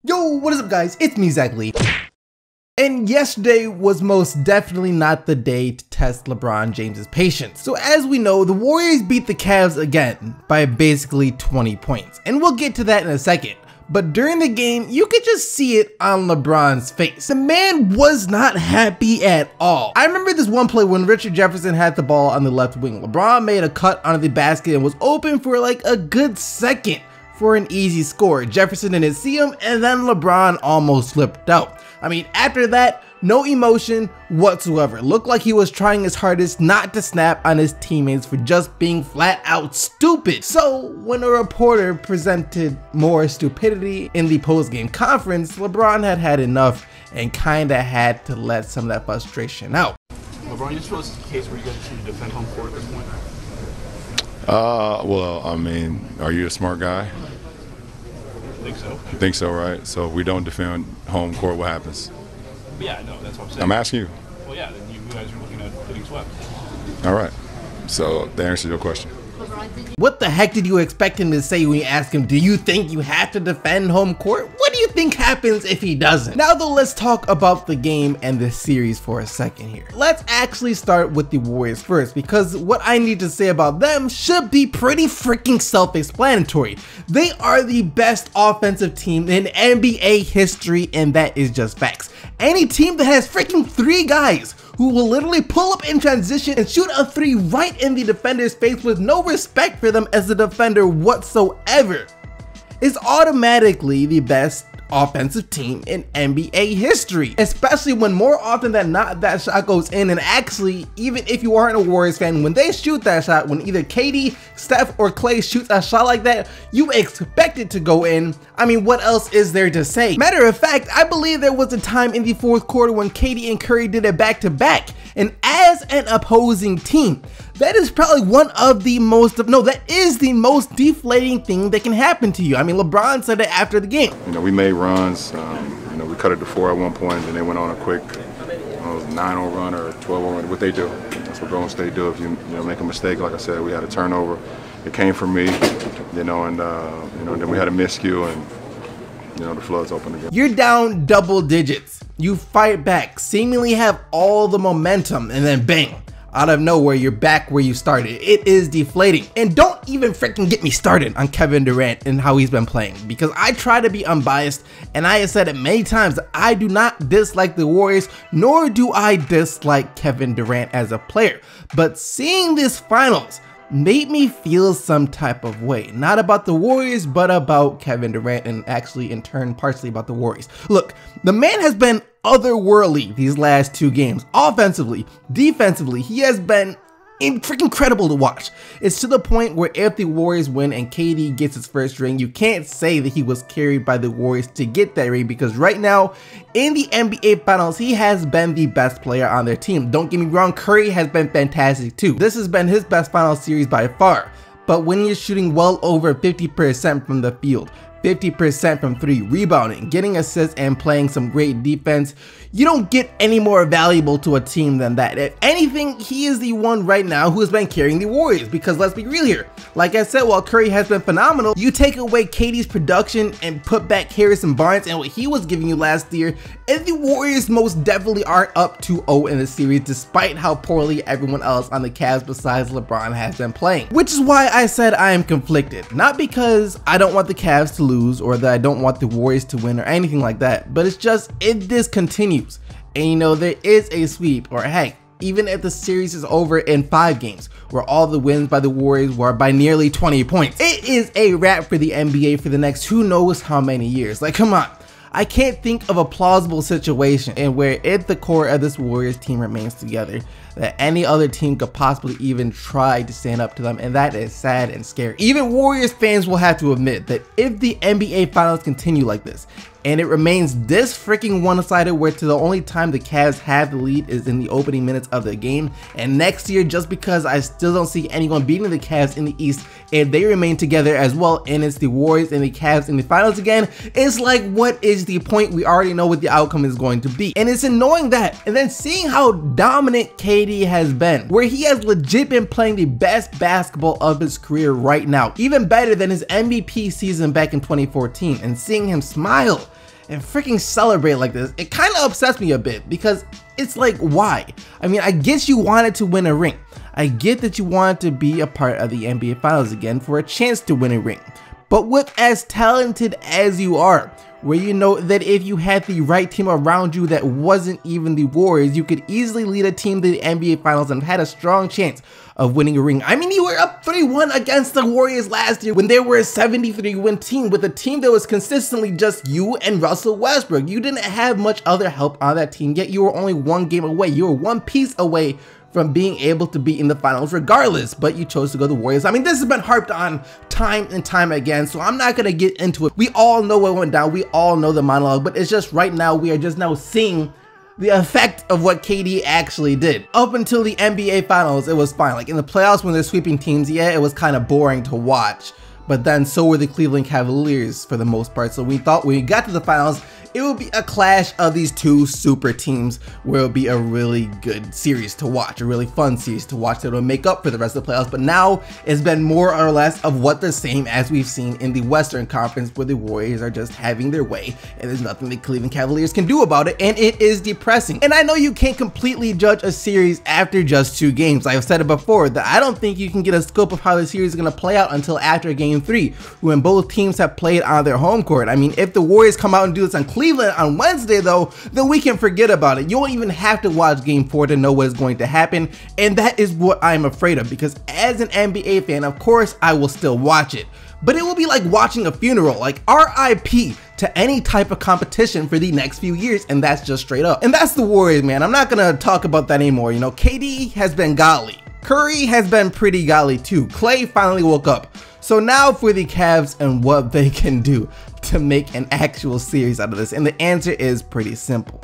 Yo, what is up guys? It's me, Zach Lee. And yesterday was most definitely not the day to test LeBron James' patience. So as we know, the Warriors beat the Cavs again by basically 20 points. And we'll get to that in a second. But during the game, you could just see it on LeBron's face. The man was not happy at all. I remember this one play when Richard Jefferson had the ball on the left wing. LeBron made a cut under the basket and was open for like a good second for an easy score. Jefferson didn't see him, and then LeBron almost slipped out. I mean, after that, no emotion whatsoever. Looked like he was trying his hardest not to snap on his teammates for just being flat out stupid. So when a reporter presented more stupidity in the post-game conference, LeBron had had enough and kinda had to let some of that frustration out. LeBron, you just feel this is a case where you guys should defend home court at this point? Well, I mean, are you a smart guy? I think so. You think so, right? So if we don't defend home court, what happens? Yeah, no, that's what I'm saying. I'm asking you. Well, yeah, then you guys are looking at getting swept. All right. So that answers your question. What the heck did you expect him to say when you asked him, do you think you have to defend home court? What do you think happens if he doesn't? Now though, let's talk about the game and the series for a second here. Let's actually start with the Warriors first, because what I need to say about them should be pretty freaking self-explanatory. They are the best offensive team in NBA history, and that is just facts. Any team that has freaking 3 guys who will literally pull up in transition and shoot a 3 right in the defender's face with no respect for them as a defender whatsoever is automatically the best offensive team in NBA history, especially when more often than not that shot goes in. And actually, even if you aren't a Warriors fan, when they shoot that shot, when either KD, Steph, or Clay shoots a shot like that, you expect it to go in. I mean, what else is there to say? Matter of fact, I believe there was a time in the 4th quarter when KD and Curry did it back-to-back, and as an opposing team, that is probably one of the most, no, that is the most deflating thing that can happen to you. I mean, LeBron said it after the game. You know, we made runs. You know, we cut it to 4 at one point, and they went on a quick 9-0 run or 12-0 run. What they do. That's what Golden State do. If you make a mistake, like I said, we had a turnover. It came from me, and then we had a miscue, and the floods opened again. You're down double digits. You fight back, seemingly have all the momentum, and then bang, out of nowhere, you're back where you started. It is deflating. And don't even freaking get me started on Kevin Durant and how he's been playing, because I try to be unbiased, and I have said it many times that I do not dislike the Warriors, nor do I dislike Kevin Durant as a player. But seeing this finals made me feel some type of way, not about the Warriors, but about Kevin Durant, and actually in turn partially about the Warriors. Look, the man has been otherworldly these last 2 games. Offensively, defensively, he has been freaking incredible to watch. It's to the point where if the Warriors win and KD gets his first ring, you can't say that he was carried by the Warriors to get that ring, because right now in the NBA Finals, he has been the best player on their team. Don't get me wrong, Curry has been fantastic too. This has been his best Finals series by far. But when you're shooting well over 50% from the field, 50% from 3, rebounding, getting assists, and playing some great defense, you don't get any more valuable to a team than that. If anything, he is the one right now who has been carrying the Warriors, because let's be real here. Like I said, while Curry has been phenomenal, you take away KD's production and put back Harrison Barnes and what he was giving you last year, and the Warriors most definitely aren't up 2-0 in the series, despite how poorly everyone else on the Cavs besides LeBron has been playing. Which is why I said I am conflicted. Not because I don't want the Cavs to lose or that I don't want the Warriors to win or anything like that, but it's just, if this continues and there is a sweep, or heck, even if the series is over in 5 games, where all the wins by the Warriors were by nearly 20 points, it is a wrap for the NBA for the next who knows how many years. Like, come on. I can't think of a plausible situation in where, if the core of this Warriors team remains together, that any other team could possibly even try to stand up to them, and that is sad and scary. Even Warriors fans will have to admit that if the NBA Finals continue like this, and it remains this freaking one-sided, where to the only time the Cavs have the lead is in the opening minutes of the game, and next year, just because I still don't see anyone beating the Cavs in the East, if they remain together as well, and it's the Warriors and the Cavs in the finals again, it's like, what is the point? We already know what the outcome is going to be, and it's annoying that. And then seeing how dominant KD has been, where he has legit been playing the best basketball of his career right now, even better than his MVP season back in 2014, and seeing him smile and freaking celebrate like this, it kind of upsets me a bit because it's like, why? I mean, I guess you wanted to win a ring. I get that you wanted to be a part of the NBA Finals again for a chance to win a ring. But with as talented as you are, where you know that if you had the right team around you that wasn't even the Warriors, you could easily lead a team to the NBA Finals and had a strong chance of winning a ring. I mean, you were up 3-1 against the Warriors last year when they were a 73-win team with a team that was consistently just you and Russell Westbrook. You didn't have much other help on that team, yet you were only one game away. You were one piece away from being able to be in the finals regardless, but you chose to go to the Warriors. I mean, this has been harped on time and time again, so I'm not gonna get into it. We all know what went down, we all know the monologue, but it's just right now, we are just now seeing the effect of what KD actually did. Up until the NBA Finals, it was fine. Like in the playoffs when they're sweeping teams, yeah, it was kind of boring to watch, but then so were the Cleveland Cavaliers for the most part. So we thought when we got to the finals, it would be a clash of these two super teams where it would be a really good series to watch, a really fun series to watch that will make up for the rest of the playoffs. But now it's been more or less of what the same as we've seen in the Western Conference, where the Warriors are just having their way and there's nothing the Cleveland Cavaliers can do about it, and it is depressing. And I know you can't completely judge a series after just 2 games. I've said it before that I don't think you can get a scope of how the series is going to play out until after Game 3, when both teams have played on their home court. I mean, if the Warriors come out and do this on Cleveland on Wednesday though, then we can forget about it. You won't even have to watch Game 4 to know what is going to happen, and that is what I'm afraid of, because as an NBA fan, of course I will still watch it, but it will be like watching a funeral, like RIP to any type of competition for the next few years, and that's just straight up. And that's the Warriors, man. I'm not gonna talk about that anymore. You know, KD has been godly. Curry has been pretty godly too. Klay finally woke up. So now for the Cavs and what they can do to make an actual series out of this, and the answer is pretty simple.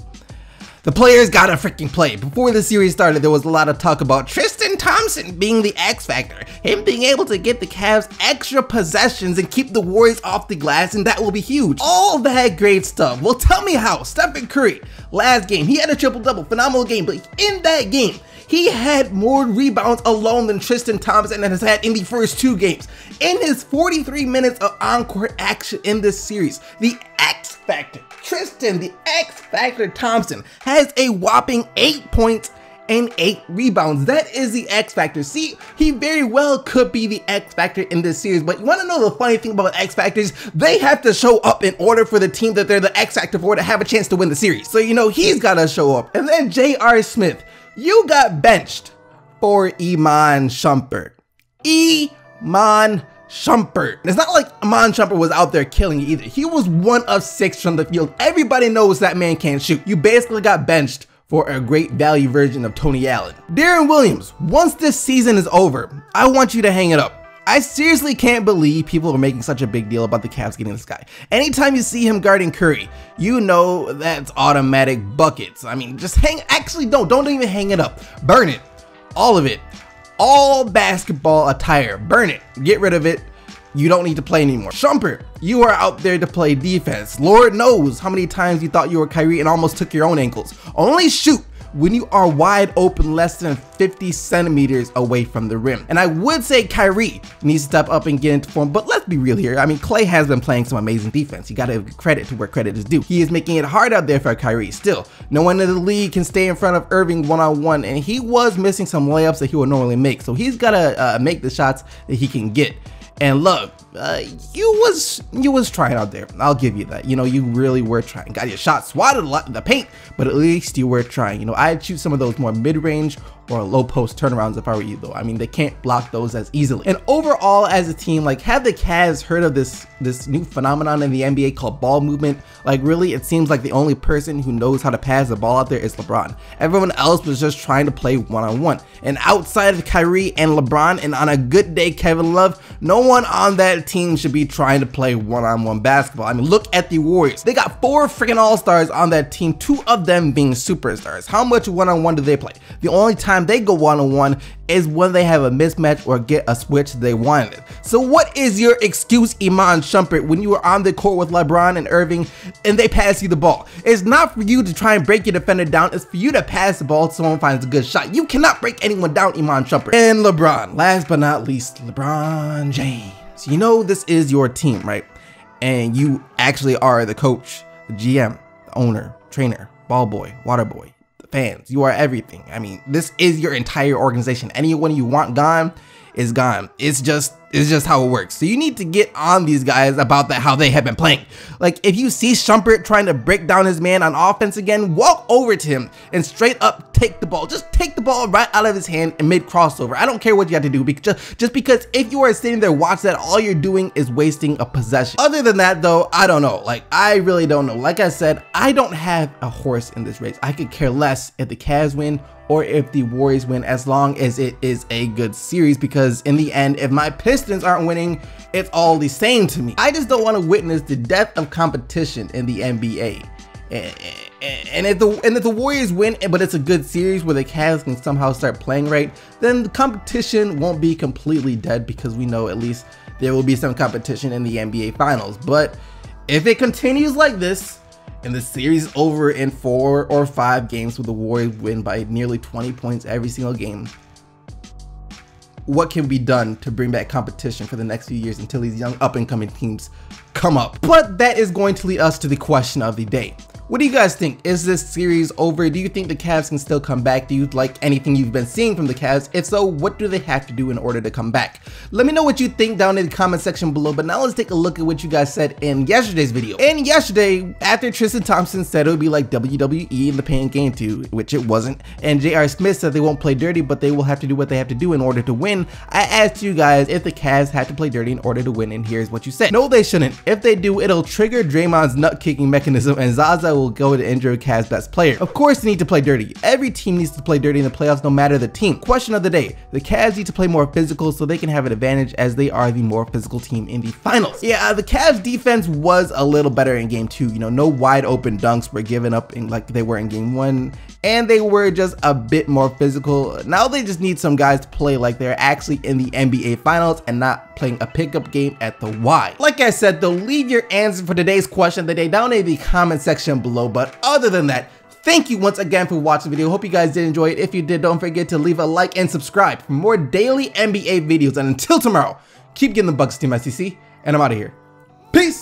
The players gotta freaking play. Before the series started, there was a lot of talk about Tristan Thompson being the X factor, him being able to get the Cavs extra possessions and keep the Warriors off the glass, and that will be huge. All that great stuff. Well, tell me how. Stephen Curry, last game, he had a triple-double, phenomenal game, but in that game, he had more rebounds alone than Tristan Thompson has had in the first 2 games. In his 43 minutes of on-court action in this series, the X factor, Tristan, the X factor Thompson, has a whopping 8 points and 8 rebounds. That is the X factor. See, he very well could be the X factor in this series, but you want to know the funny thing about X factors? They have to show up in order for the team that they're the X factor for to have a chance to win the series. So, you know, he's got to show up. And then J.R. Smith, you got benched for Iman Shumpert. Iman Shumpert. It's not like Iman Shumpert was out there killing you either. He was 1 of 6 from the field. Everybody knows that man can't shoot. You basically got benched for a great value version of Tony Allen. Deron Williams, once this season is over, I want you to hang it up. I seriously can't believe people are making such a big deal about the Cavs getting this guy. Anytime you see him guarding Curry, you know that's automatic buckets. I mean, just don't even hang it up. Burn it, all of it. All basketball attire, burn it, get rid of it. You don't need to play anymore. Shumpert, you are out there to play defense. Lord knows how many times you thought you were Kyrie and almost took your own ankles. Only shoot when you are wide open, less than 50 centimeters away from the rim. And I would say Kyrie needs to step up and get into form, but let's be real here. I mean, Klay has been playing some amazing defense. You gotta give credit to where credit is due. He is making it hard out there for Kyrie. Still, no one in the league can stay in front of Irving one-on-one, and he was missing some layups that he would normally make. So he's gotta make the shots that he can get. And look, you was trying out there. I'll give you that. You know, you really were trying. Got your shot swatted a lot in the paint, but at least you were trying. You know, I'd shoot some of those more mid-range or low post turnarounds if I were you though. I mean, they can't block those as easily. And overall as a team, like, have the Cavs heard of this new phenomenon in the NBA called ball movement? Like, really, it seems like the only person who knows how to pass the ball out there is LeBron. Everyone else was just trying to play one-on-one. And outside of Kyrie and LeBron, and on a good day, Kevin Love, no one on that team should be trying to play one-on-one basketball. I mean, look at the Warriors. They got 4 freaking all-stars on that team, 2 of them being superstars. How much one-on-one do they play? The only time they go one-on-one is when they have a mismatch or get a switch they wanted. So what is your excuse, Iman Shumpert, when you are on the court with LeBron and Irving and they pass you the ball? It's not for you to try and break your defender down. It's for you to pass the ball so someone finds a good shot. You cannot break anyone down, Iman Shumpert. And LeBron, last but not least, LeBron James. You know this is your team, right? And you actually are the coach the GM, the owner, trainer, ball boy, water boy, the fans. You are everything. I mean, this is your entire organization. Anyone you want gone is gone. It's just how it works. So you need to get on these guys about that, how they have been playing. Like, if you see Shumpert trying to break down his man on offense again, walk over to him and straight up take the ball. Just take the ball right out of his hand and mid crossover. I don't care what you have to do, just because if you are sitting there watching that, all you're doing is wasting a possession. Other than that though, I don't know. Like, I really don't know. Like I said, I don't have a horse in this race. I could care less if the Cavs win or if the Warriors win, as long as it is a good series, because in the end, if my Pistons aren't winning, it's all the same to me. I just don't want to witness the death of competition in the NBA. And if the Warriors win, but it's a good series where the Cavs can somehow start playing right, then the competition won't be completely dead, because we know at least there will be some competition in the NBA Finals. But if it continues like this, and the series is over in 4 or 5 games where the Warriors win by nearly 20 points every single game, what can be done to bring back competition for the next few years until these young up-and-coming teams come up? But that is going to lead us to the question of the day. What do you guys think? Is this series over? Do you think the Cavs can still come back? Do you like anything you've been seeing from the Cavs? If so, what do they have to do in order to come back? Let me know what you think down in the comment section below. But now let's take a look at what you guys said in yesterday's video. And yesterday, after Tristan Thompson said it would be like WWE in the paint game too, which it wasn't, and J.R. Smith said they won't play dirty, but they will have to do what they have to do in order to win, I asked you guys if the Cavs had to play dirty in order to win, and here's what you said. No, they shouldn't. If they do, it'll trigger Draymond's nut-kicking mechanism, and Zaza will go to injure Cavs' best player. Of course they need to play dirty. Every team needs to play dirty in the playoffs, no matter the team. Question of the day: the Cavs need to play more physical so they can have an advantage, as they are the more physical team in the finals. Yeah, the Cavs defense was a little better in game 2. You know, no wide open dunks were given up in like they were in game 1, and they were just a bit more physical. Now they just need some guys to play like they're actually in the NBA Finals and not playing a pickup game at the Y. Like I said though, leave your answer for today's question of the day down in the comment section below. But other than that, thank you once again for watching the video. Hope you guys did enjoy it. If you did, don't forget to leave a like and subscribe for more daily NBA videos. And until tomorrow, keep getting the Bucks, Team SEC, and I'm out of here. Peace!